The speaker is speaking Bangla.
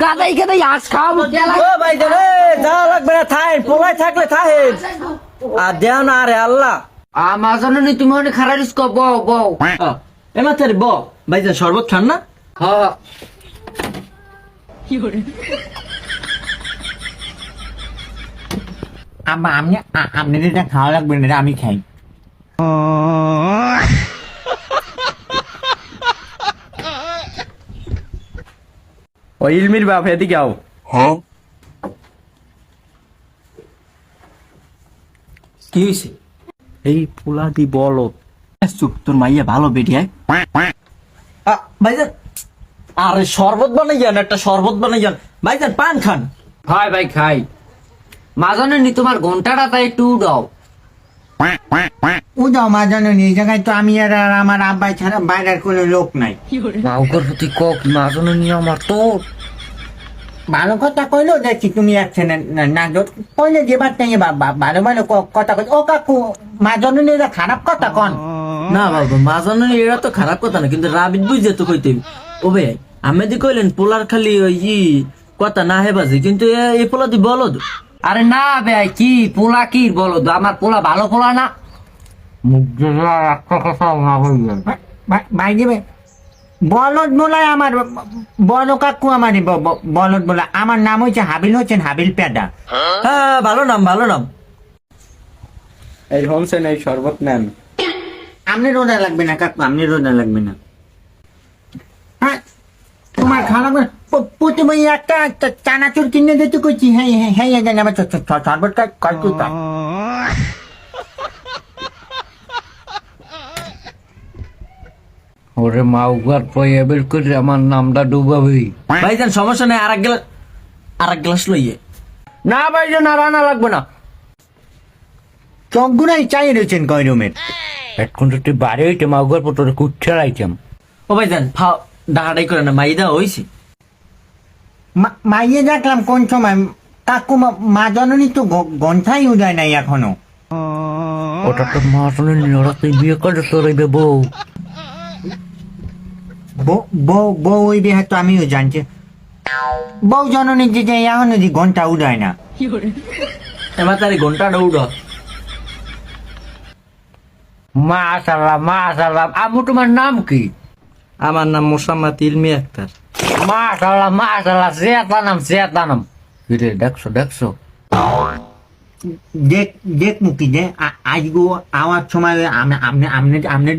গাদাই গাদাই আজ খাওয়াবো ভাই যা লাগবে না থাই পোলাই থাকলে থাহে আর দেও না রে আল্লাহ আমার জন্য নি তুমি অনেক খারাপ বউ বউ এমা তারি ব ভাইজান শরবত খান না হ্যাঁ আপনি এটা খাওয়া লাগবে না আমি খাই ও ইলমির বাপ এদিকে আও Huh? কি হয়েছে এই পোলা দি বলো চুপ তোর মাইয়া ভালো বেরিয়ায় ভাইজান আরে শরবত বানাইয়ান একটা শরবত বানাইয়ান ভাইজান পান খান খাই ভাই খাই মাঝনে নি তোমার ঘন্টাটা তাই একটু উড়াও উদাও মা জানি এই জায়গায় তো আমি আর আমার আব্বাই ছাড়া বাইরের কোনো লোক নাই মাউকর প্রতি কক মাঝনে নি আমার তো ভালো কথা কইলো দেখছি তুমি আসছে না কইলে যে বার্তা ভালো ভালো কথা কই ও কাকু মা জননীরা খারাপ কথা কন না বাবা মাঝানো এরা তো খারাপ কথা না কিন্তু রাবিদ বুঝে তো কইতে ও ভাই আমি দি কইলেন পোলার খালি ওই কথা না হে বাজে কিন্তু এই পোলা দি বলো আরে না ভাই কি পোলা কি বলো তো আমার পোলা ভালো পোলা না মুখ একটা কথা না বললেন ভাই দিবে বলদ বলায় আমার বড় কাকু আমার বলদ বলা আমার নাম হচ্ছে হাবিল হচ্ছেন হাবিল পেদা হ্যাঁ ভালো নাম এই হোমসেন এই শরবত নেন আপনি রোদা লাগবে না কাকু আপনি রোদা লাগবে না হ্যাঁ তোমার খাওয়া লাগবে প্রথমে একটা চানাচুর কিনে দিতে কইছি হ্যাঁ হ্যাঁ হ্যাঁ জানি আমার শরবতটা কত ওরে মাউকার পয়ে বের করে আমার নামটা ডুবাবি ভাইজান সমস্যা নেই আর এক গ্লাস লইয়ে না ভাইজান আর আনা লাগবে না চোখগুলাই চাই রয়েছেন কয় রুমের এখন তো তুই বাড়ি হইতে মাউকার পর তোর কুচ্ছা রাইতাম ও ভাইজান ফাও ডাহাডাই করে না মাইদা হইছে মাইয়ে দেখলাম কোন সময় কাকু মা জননী তো গন্থাই উদয় নাই এখনো ওটা তো মা শুনে ওরা তুই বিয়ে করে সরাইবে বউ বউ ওই বিয়ে তো আমিও জানছি বউ জননী যে এখন যদি ঘন্টা উদয় না এবার তার ঘন্টাটা উড়ো মাশাআল্লাহ আমু তোমার নাম কি আমার নাম মোসাম্মদ ইলমি আক্তার মাশাআল্লাহ জেতা নাম কিরে দেখছো দেখ মুখি দে আজগো আওয়ার সময় আপনি